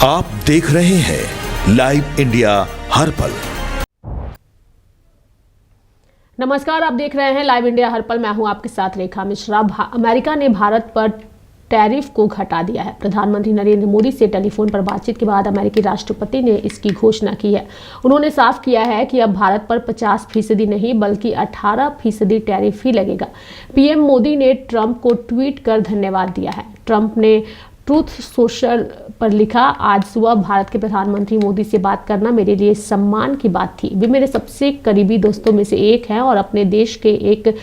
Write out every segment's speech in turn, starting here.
आप देख रहे हैं लाइव इंडिया हर पल। नमस्कार, आप देख रहे हैं लाइव इंडिया हर पल। मैं हूं आपके साथ रेखा मिश्रा। अमेरिका ने भारत पर टैरिफ को घटा दिया है। प्रधानमंत्री नरेंद्र मोदी से टेलीफोन पर बातचीत के बाद अमेरिकी राष्ट्रपति ने इसकी घोषणा की है। उन्होंने साफ किया है कि अब भारत पर 50% नहीं बल्कि 18% टैरिफ ही लगेगा। पीएम मोदी ने ट्रंप को ट्वीट कर धन्यवाद दिया है। ट्रंप ने ट्रूथ सोशल पर लिखा, आज सुबह भारत के प्रधानमंत्री मोदी से बात करना मेरे लिए सम्मान की बात थी। वे मेरे सबसे करीबी दोस्तों में से एक हैं और अपने देश के एक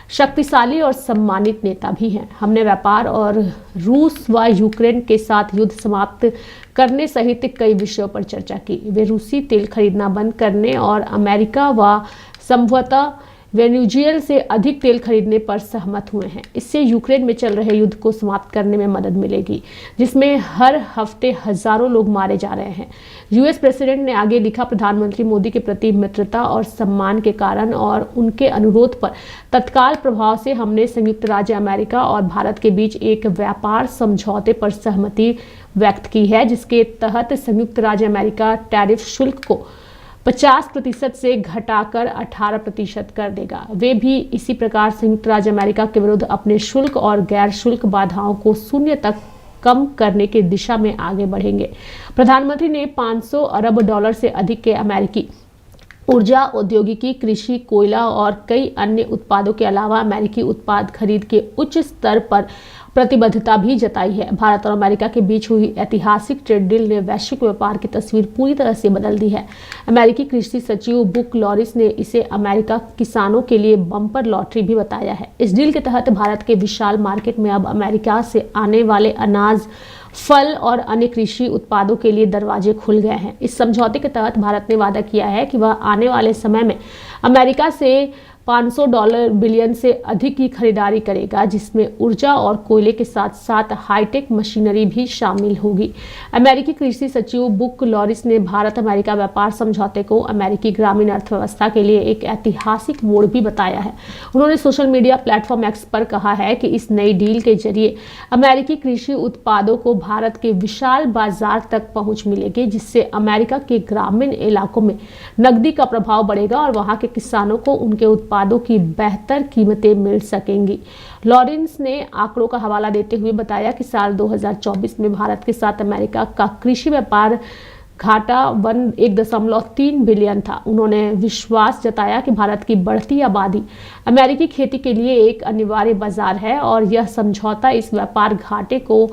शक्तिशाली और सम्मानित नेता भी हैं। हमने व्यापार और रूस व यूक्रेन के साथ युद्ध समाप्त करने सहित कई विषयों पर चर्चा की। वे रूसी तेल खरीदना बंद करने और अमेरिका व संभवतः वेनेजुएला से अधिक तेल खरीदने पर सहमत हुए हैं। इससे यूक्रेन में चल रहे युद्ध को समाप्त करने में मदद मिलेगी, जिसमें हर हफ्ते हजारों लोग मारे जा रहे हैं। यूएस प्रेसिडेंट ने आगे लिखा, प्रधानमंत्री मोदी के प्रति मित्रता और सम्मान के कारण और उनके अनुरोध पर तत्काल प्रभाव से हमने संयुक्त राज्य अमेरिका और भारत के बीच एक व्यापार समझौते पर सहमति व्यक्त की है, जिसके तहत संयुक्त राज्य अमेरिका टैरिफ शुल्क को 50% से घटाकर 18% कर देगा। वे भी इसी प्रकार संयुक्त राज्य अमेरिका के विरुद्ध अपने शुल्क और गैर शुल्क बाधाओं को शून्य तक कम करने की दिशा में आगे बढ़ेंगे। प्रधानमंत्री ने $500 अरब से अधिक के अमेरिकी ऊर्जा, औद्योगिकी, कृषि, कोयला और कई अन्य उत्पादों के अलावा अमेरिकी उत्पाद खरीद के उच्च स्तर पर प्रतिबद्धता भी जताई है। भारत और अमेरिका के बीच हुई ऐतिहासिक ट्रेड डील ने वैश्विक व्यापार की तस्वीर पूरी तरह से बदल दी है। अमेरिकी कृषि सचिव बुक लॉरिस ने इसे अमेरिका किसानों के लिए बम्पर लॉटरी भी बताया है। इस डील के तहत भारत के विशाल मार्केट में अब अमेरिका से आने वाले अनाज, फल और अन्य कृषि उत्पादों के लिए दरवाजे खुल गए हैं। इस समझौते के तहत भारत ने वादा किया है कि वह आने वाले समय में अमेरिका से $500 बिलियन से अधिक की खरीदारी करेगा, जिसमें ऊर्जा और कोयले के साथ साथ हाईटेक मशीनरी भी शामिल होगी। अमेरिकी कृषि सचिव बुक लॉरिस ने भारत अमेरिका व्यापार समझौते को अमेरिकी ग्रामीण अर्थव्यवस्था के लिए एक ऐतिहासिक मोड़ भी बताया है। उन्होंने सोशल मीडिया प्लेटफॉर्म एक्स पर कहा है कि इस नई डील के जरिए अमेरिकी कृषि उत्पादों को भारत के विशाल बाजार तक पहुंच मिलेगी, जिससे अमेरिका के ग्रामीण इलाकों में नकदी का प्रभाव बढ़ेगा और वहां के किसानों को उनके उत्पादों की बेहतर कीमतें मिल सकेंगी। लॉरेंस ने आंकड़ों का हवाला देते हुए बताया कि साल 2024 में भारत के साथ अमेरिका का कृषि व्यापार घाटा 1.3 बिलियन था। उन्होंने विश्वास जताया कि भारत की बढ़ती आबादी अमेरिकी खेती के लिए एक अनिवार्य बाजार है और यह समझौता इस व्यापार घाटे को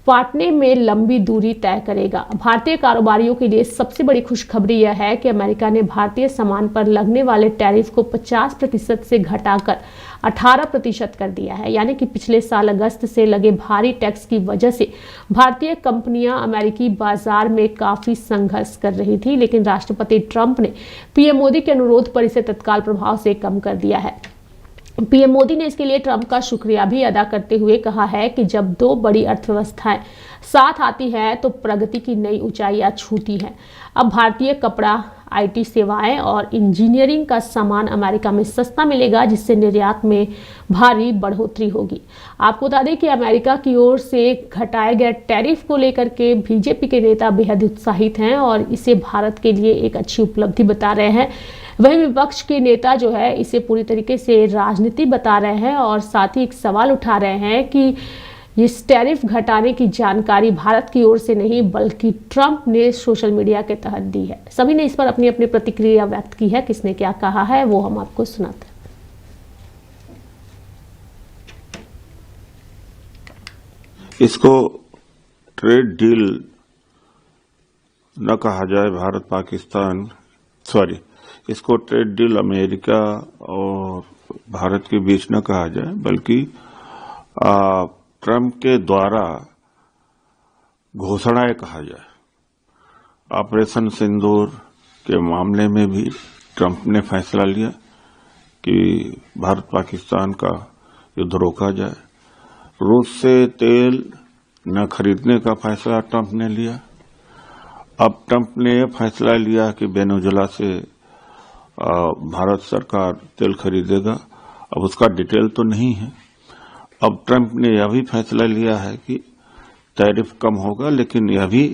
पाटने में लंबी दूरी तय करेगा। भारतीय कारोबारियों के लिए सबसे बड़ी खुशखबरी यह है कि अमेरिका ने भारतीय सामान पर लगने वाले टैरिफ को 50% से घटाकर 18% कर दिया है। यानी कि पिछले साल अगस्त से लगे भारी टैक्स की वजह से भारतीय कंपनियां अमेरिकी बाजार में काफी संघर्ष कर रही थी, लेकिन राष्ट्रपति ट्रंप ने पीएम मोदी के अनुरोध पर इसे तत्काल प्रभाव से कम कर दिया है। पीएम मोदी ने इसके लिए ट्रंप का शुक्रिया भी अदा करते हुए कहा है कि जब दो बड़ी अर्थव्यवस्थाएं साथ आती हैं तो प्रगति की नई ऊंचाइयां छूती हैं। अब भारतीय कपड़ा, आईटी सेवाएं और इंजीनियरिंग का सामान अमेरिका में सस्ता मिलेगा, जिससे निर्यात में भारी बढ़ोतरी होगी। आपको बता दें कि अमेरिका की ओर से घटाए गए टैरिफ को लेकर के बीजेपी के नेता बेहद उत्साहित हैं और इसे भारत के लिए एक अच्छी उपलब्धि बता रहे हैं। वहीं विपक्ष के नेता जो है इसे पूरी तरीके से राजनीति बता रहे हैं और साथ ही एक सवाल उठा रहे हैं कि इस टैरिफ घटाने की जानकारी भारत की ओर से नहीं बल्कि ट्रंप ने सोशल मीडिया के तहत दी है। सभी ने इस पर अपनी अपनी प्रतिक्रिया व्यक्त की है। किसने क्या कहा है वो हम आपको सुनाते हैं। इसको ट्रेड डील न कहा जाए, भारत पाकिस्तान इसको ट्रेड डील अमेरिका और भारत के बीच न कहा जाए, बल्कि ट्रंप के द्वारा घोषणाएं कहा जाए। ऑपरेशन सिंदूर के मामले में भी ट्रंप ने फैसला लिया कि भारत पाकिस्तान का युद्ध रोका जाए। रूस से तेल न खरीदने का फैसला ट्रंप ने लिया। अब ट्रंप ने यह फैसला लिया कि वेनेजुएला से भारत सरकार तेल खरीदेगा। अब उसका डिटेल तो नहीं है। अब ट्रंप ने यह भी फैसला लिया है कि टैरिफ कम होगा, लेकिन यह भी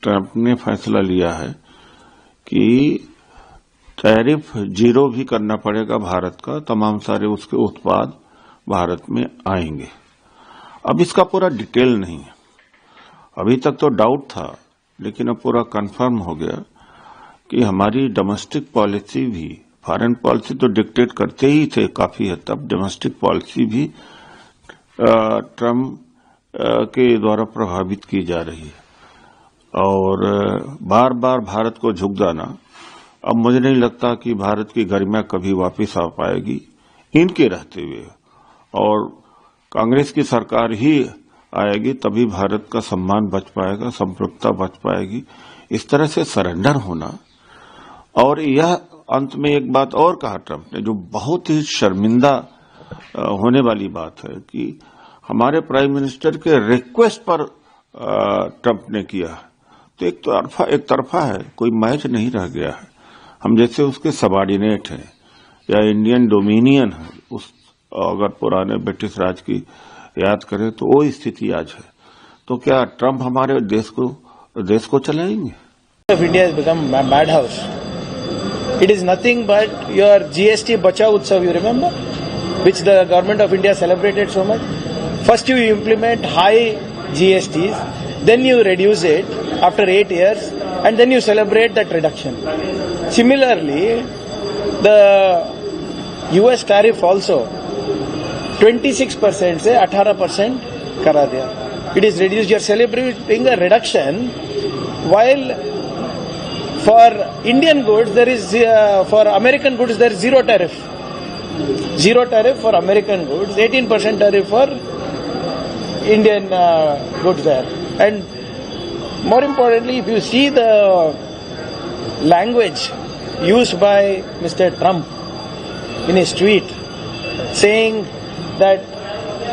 ट्रंप ने फैसला लिया है कि टैरिफ जीरो भी करना पड़ेगा भारत का, तमाम सारे उसके उत्पाद भारत में आएंगे। अब इसका पूरा डिटेल नहीं है, अभी तक तो डाउट था, लेकिन अब पूरा कंफर्म हो गया कि हमारी डोमेस्टिक पॉलिसी भी, फॉरेन पॉलिसी तो डिक्टेट करते ही थे काफी हद तक, डोमेस्टिक पॉलिसी भी ट्रंप के द्वारा प्रभावित की जा रही है। और बार बार भारत को झुक जाना, अब मुझे नहीं लगता कि भारत की गरिमा कभी वापस आ पाएगी इनके रहते हुए, और कांग्रेस की सरकार ही आएगी तभी भारत का सम्मान बच पाएगा, संप्रभुता बच पाएगी। इस तरह से सरेंडर होना, और यह अंत में एक बात और कहा ट्रंप ने जो बहुत ही शर्मिंदा होने वाली बात है कि हमारे प्राइम मिनिस्टर के रिक्वेस्ट पर ट्रंप ने किया, तो एक तरफा है, कोई मैच नहीं रह गया है। हम जैसे उसके सबॉर्डिनेट हैं या इंडियन डोमिनियन है, उस अगर पुराने ब्रिटिश राज की याद करें तो वो स्थिति आज है। तो क्या ट्रंप हमारे देश को चलाएंगे? India has become a madhouse. It is nothing but your GST Bachao Utsav, you remember, which the government of India celebrated so much. First you implement high GSTs, then you reduce it after 8 years, and then you celebrate that reduction. Similarly, the US tariff also 26% से 18% करा दिया. It is reduced. You are celebrating a reduction, while for Indian goods there is for American goods there is zero tariff. Zero tariff for American goods, 18% tariff for Indian goods there. And more importantly, if you see the language used by Mr. Trump in his tweet, saying that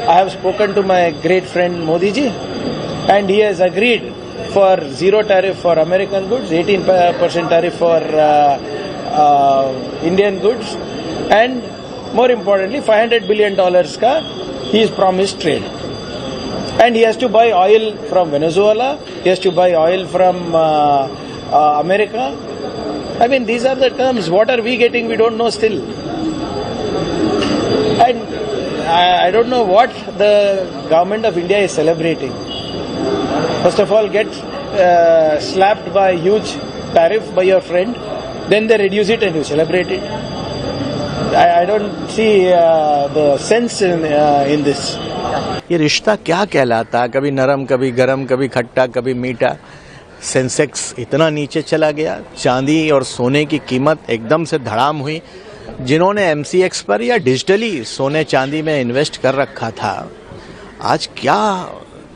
I have spoken to my great friend Modi ji and he has agreed for zero tariff for American goods, 18% tariff for Indian goods, and more importantly $500 billion ka he is promised trade. And he has to buy oil from Venezuela, he has to buy oil from America. I mean, these are the terms. What are we getting? We don't know still. And I don't know what the government of India is celebrating. First of all, get slapped by huge tariff by your friend, then they reduce it and you celebrate it. I don't see the sense in this. ये रिश्ता क्या कहलाता है? कभी नरम, कभी गरम, कभी खट्टा, कभी मीठा। सेंसेक्स इतना नीचे चला गया, चांदी और सोने की कीमत एकदम से धड़ाम हुई। जिन्होंने MCX पर या डिजिटली सोने चांदी में इन्वेस्ट कर रखा था, आज क्या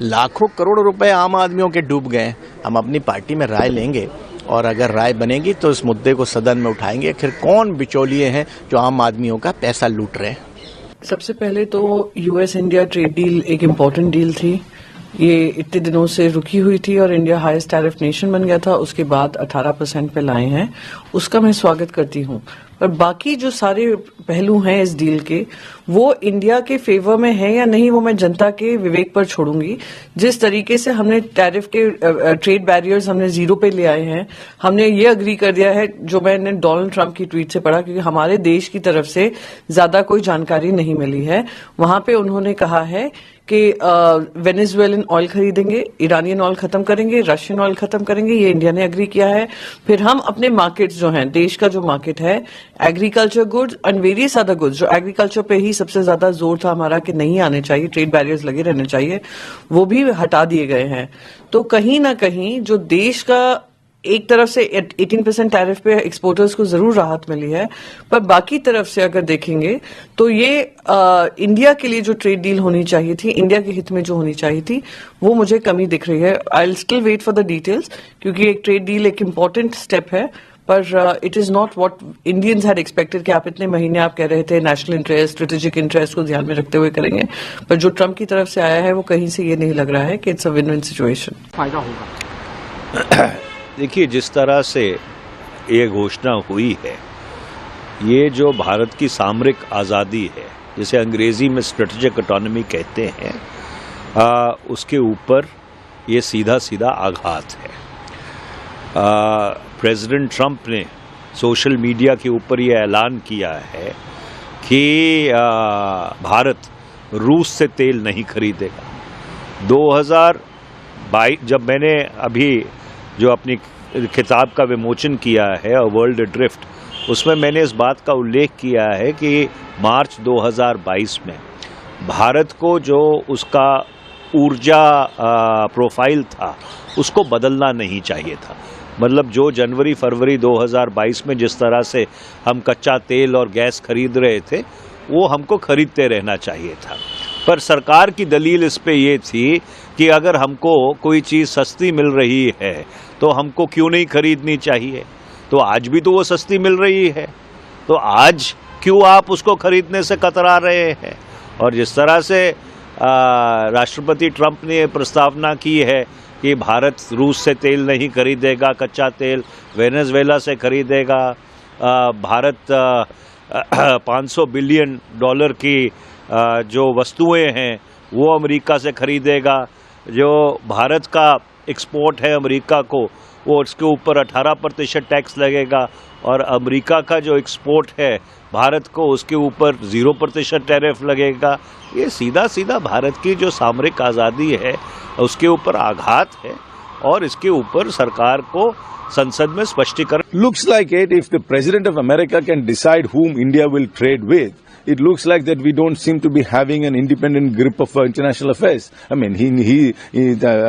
लाखों करोड़ रुपए आम आदमियों के डूब गए। हम अपनी पार्टी में राय लेंगे और अगर राय बनेगी तो इस मुद्दे को सदन में उठाएंगे। आखिर कौन बिचौलिए हैं जो आम आदमियों का पैसा लूट रहे हैं? सबसे पहले तो US इंडिया ट्रेड डील एक इम्पोर्टेंट डील थी। ये इतने दिनों से रुकी हुई थी और इंडिया हाईएस्ट टैरिफ नेशन बन गया था, उसके बाद 18% पे लाए हैं, उसका मैं स्वागत करती हूँ। पर बाकी जो सारे पहलू हैं इस डील के, वो इंडिया के फेवर में है या नहीं, वो मैं जनता के विवेक पर छोड़ूंगी। जिस तरीके से हमने टैरिफ के ट्रेड बैरियर्स हमने जीरो पे ले आए हैं, हमने ये अग्री कर दिया है, जो मैंने डोनाल्ड ट्रंप की ट्वीट से पढ़ा, क्योंकि हमारे देश की तरफ से ज्यादा कोई जानकारी नहीं मिली है। वहां पे उन्होंने कहा है कि वेनेजुएलन ऑयल खरीदेंगे, ईरानियन ऑयल खत्म करेंगे, रशियन ऑयल खत्म करेंगे, ये इंडिया ने एग्री किया है। फिर हम अपने मार्केट्स जो हैं, देश का जो मार्केट है, agriculture goods and various other goods, जो एग्रीकल्चर पे ही सबसे ज्यादा जोर था हमारा कि नहीं आने चाहिए, ट्रेड बैरियर्स लगे रहने चाहिए, वो भी हटा दिए गए हैं। तो कहीं ना कहीं जो देश का एक तरफ से 18% टैरिफ पे एक्सपोर्टर्स को जरूर राहत मिली है, पर बाकी तरफ से अगर देखेंगे तो ये इंडिया के लिए जो ट्रेड डील होनी चाहिए थी, इंडिया के हित में जो होनी चाहिए थी, वो मुझे कमी दिख रही है। I will still wait for the details, क्योंकि एक ट्रेड डील एक इम्पॉर्टेंट स्टेप है, पर it is not what Indians had expected कि आप इतने महीने आप कह रहे थे नेशनल इंटरेस्ट, स्ट्रेटेजिक इंटरेस्ट को ध्यान में रखते हुए करेंगे, पर जो ट्रंप की तरफ से आया है वो कहीं से ये नहीं लग रहा है कि it's a win win situation. फायदा होगा। देखिए, जिस तरह से ये घोषणा हुई है, ये जो भारत की सामरिक आज़ादी है, जिसे अंग्रेजी में स्ट्रेटेजिक ऑटोनॉमी कहते हैं, उसके ऊपर ये सीधा सीधा आघात है। प्रेसिडेंट ट्रंप ने सोशल मीडिया के ऊपर ये ऐलान किया है कि भारत रूस से तेल नहीं खरीदेगा। 2022 जब मैंने अभी जो अपनी किताब का विमोचन किया है वर्ल्ड ड्रिफ्ट, उसमें मैंने इस बात का उल्लेख किया है कि मार्च 2022 में भारत को जो उसका ऊर्जा प्रोफाइल था उसको बदलना नहीं चाहिए था। मतलब जो जनवरी फरवरी 2022 में जिस तरह से हम कच्चा तेल और गैस खरीद रहे थे वो हमको खरीदते रहना चाहिए था। पर सरकार की दलील इस पे ये थी कि अगर हमको कोई चीज़ सस्ती मिल रही है तो हमको क्यों नहीं खरीदनी चाहिए। तो आज भी तो वो सस्ती मिल रही है, तो आज क्यों आप उसको खरीदने से कतरा रहे हैं। और जिस तरह से राष्ट्रपति ट्रंप ने प्रस्तावना की है कि भारत रूस से तेल नहीं खरीदेगा, कच्चा तेल वेनेजुएला से खरीदेगा, भारत $500 बिलियन की जो वस्तुएं हैं वो अमेरिका से खरीदेगा, जो भारत का एक्सपोर्ट है अमेरिका को वो उसके ऊपर 18% टैक्स लगेगा, और अमेरिका का जो एक्सपोर्ट है भारत को उसके ऊपर 0% टैरिफ लगेगा। ये सीधा सीधा भारत की जो सामरिक आज़ादी है उसके ऊपर आघात है, और इसके ऊपर सरकार को संसद में स्पष्टीकरण। Looks like it, if the President of America can decide whom India will trade with, it looks like that we don't seem to be having an independent grip of international affairs. I mean,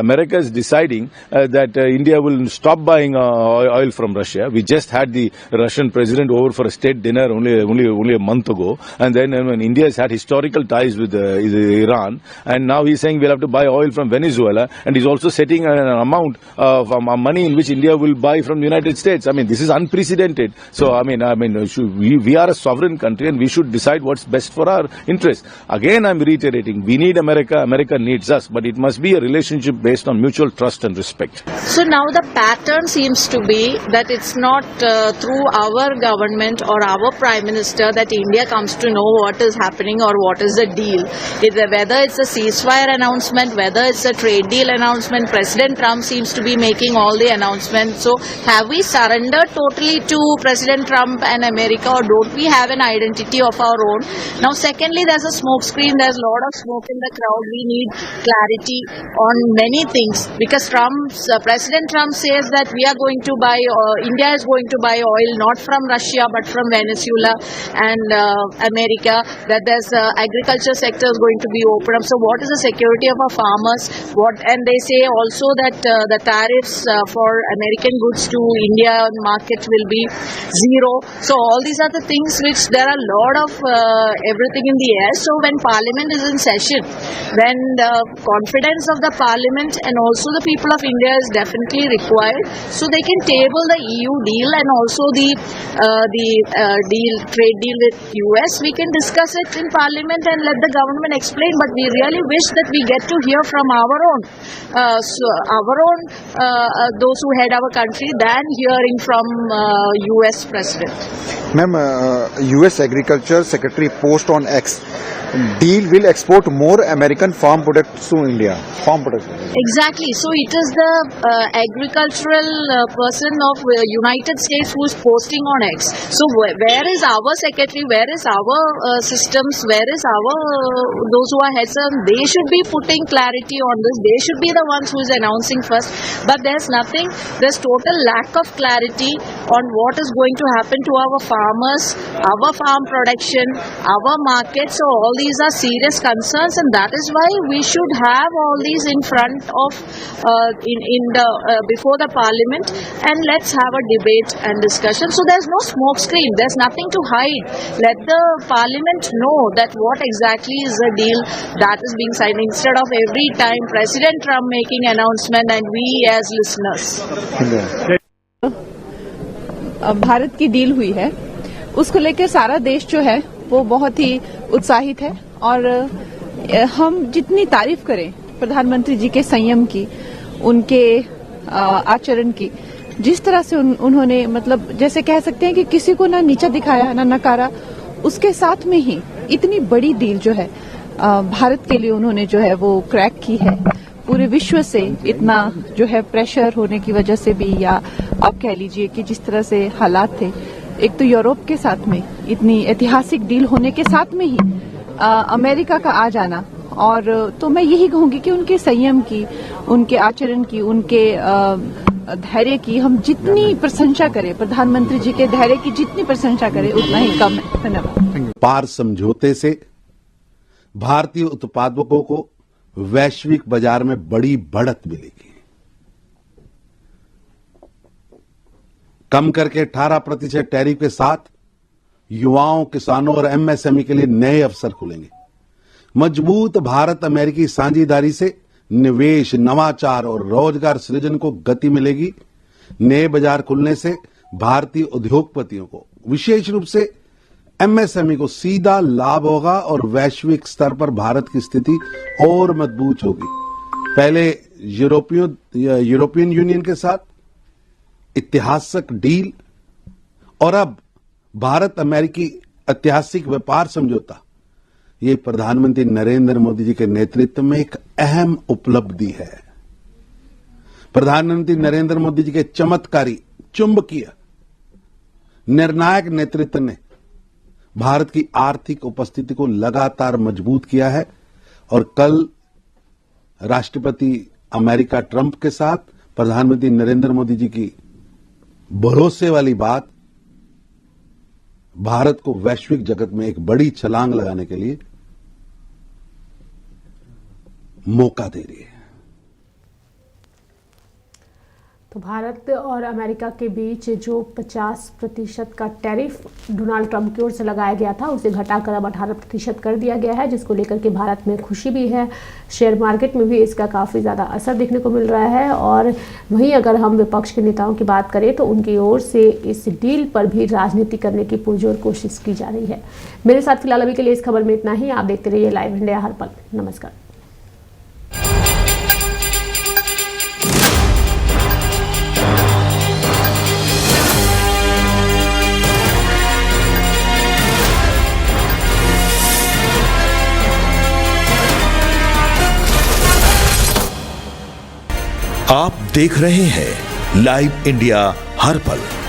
America is deciding that India will stop buying oil from Russia. We just had the Russian president over for a state dinner only a month ago, and then India has had historical ties with Iran, and now he's saying we'll have to buy oil from Venezuela, and he's also setting an amount of money in which India will buy from the United States. I mean, this is unprecedented. So, we are a sovereign country, and we should decide what's best for our interest. Again, I'm reiterating, we need America, America needs us, but it must be a relationship based on mutual trust and respect. So now the pattern seems to be that it's not through our government or our Prime Minister that India comes to know what is happening or what is the deal. Whether it's a ceasefire announcement, whether it's a trade deal announcement, President Trump seems to be making all the announcements. So have we surrendered totally to President Trump and America, or don't we have an identity of our own? Now secondly, there's a smoke screen, there's a lot of smoke in the crowd. We need clarity on many things, because President Trump says that we are going to buy, India is going to buy oil not from Russia but from Venezuela and America, that there's agriculture sector is going to be open up. So what is the security of our farmers? And they say also that the tariffs for American goods to India market will be zero. So all these are the things which there are a lot of everything in the air. So when Parliament is in session, when the confidence of the Parliament and also the people of India is definitely required, so they can table the EU deal and also the trade deal with US. We can discuss it in Parliament and let the government explain. But we really wish that we get to hear from our own, those who head our country, than hearing from US President. Ma'am, US Agriculture Secretary post on X, deal will export more American farm products to India. Farm products. Exactly. So it is the agricultural person of United States who is posting on X. So where is our secretary? Where is our systems? Where is our those who are heads? They should be putting clarity on this. They should be the ones who is announcing first. But there's nothing. There's total lack of clarity on what is going to happen to our farmers, our farm production, our markets. So all these are serious concerns, and that is why we should have all these in front of before the Parliament, and let's have a debate and discussion. So there's no smoke screen. There's nothing to hide. Let the Parliament know that what exactly is the deal that is being signed, instead of every time President Trump making announcement and we as listeners. Bharat की deal हुई है, उसको लेकर सारा देश जो है वो बहुत ही उत्साहित है, और हम जितनी तारीफ करें प्रधानमंत्री जी के संयम की, उनके आचरण की, जिस तरह से उन्होंने मतलब जैसे कह सकते हैं कि किसी को ना नीचा दिखाया ना नकारा, उसके साथ में ही इतनी बड़ी डील जो है भारत के लिए उन्होंने जो है वो क्रैक की है, पूरे विश्व से इतना जो है प्रेशर होने की वजह से भी, या आप कह लीजिए कि जिस तरह से हालात थे, एक तो यूरोप के साथ में इतनी ऐतिहासिक डील होने के साथ में ही अमेरिका का आ जाना, और तो मैं यही कहूंगी कि उनके संयम की, उनके आचरण की, उनके धैर्य की हम जितनी प्रशंसा करें, प्रधानमंत्री जी के धैर्य की जितनी प्रशंसा करें उतना ही कम है। धन्यवाद। पार समझौते से भारतीय उत्पादकों को वैश्विक बाजार में बड़ी बढ़त मिलेगी। कम करके 18% टैरिफ के साथ युवाओं, किसानों और एमएसएमई के लिए नए अवसर खुलेंगे। मजबूत भारत अमेरिकी साझेदारी से निवेश, नवाचार और रोजगार सृजन को गति मिलेगी। नए बाजार खुलने से भारतीय उद्योगपतियों को, विशेष रूप से एमएसएमई को सीधा लाभ होगा और वैश्विक स्तर पर भारत की स्थिति और मजबूत होगी। पहले यूरोपियन यूनियन के साथ ऐतिहासिक डील और अब भारत अमेरिकी ऐतिहासिक व्यापार समझौता, ये प्रधानमंत्री नरेंद्र मोदी जी के नेतृत्व में एक अहम उपलब्धि है। प्रधानमंत्री नरेंद्र मोदी जी के चमत्कारी, चुंबकीय, निर्णायक नेतृत्व ने भारत की आर्थिक उपस्थिति को लगातार मजबूत किया है और कल राष्ट्रपति अमेरिका ट्रंप के साथ प्रधानमंत्री नरेंद्र मोदी जी की भरोसे वाली बात भारत को वैश्विक जगत में एक बड़ी छलांग लगाने के लिए मौका दे रही है। तो भारत और अमेरिका के बीच जो 50% का टैरिफ डोनाल्ड ट्रंप की ओर से लगाया गया था, उसे घटाकर अब 18% कर दिया गया है, जिसको लेकर के भारत में खुशी भी है। शेयर मार्केट में भी इसका काफ़ी ज़्यादा असर देखने को मिल रहा है। और वहीं अगर हम विपक्ष के नेताओं की बात करें तो उनकी ओर से इस डील पर भी राजनीति करने की पुरजोर कोशिश की जा रही है। मेरे साथ फिलहाल अभी के लिए इस खबर में इतना ही। आप देखते रहिए लाइव इंडिया हर पल। नमस्कार। आप देख रहे हैं लाइव इंडिया हर पल।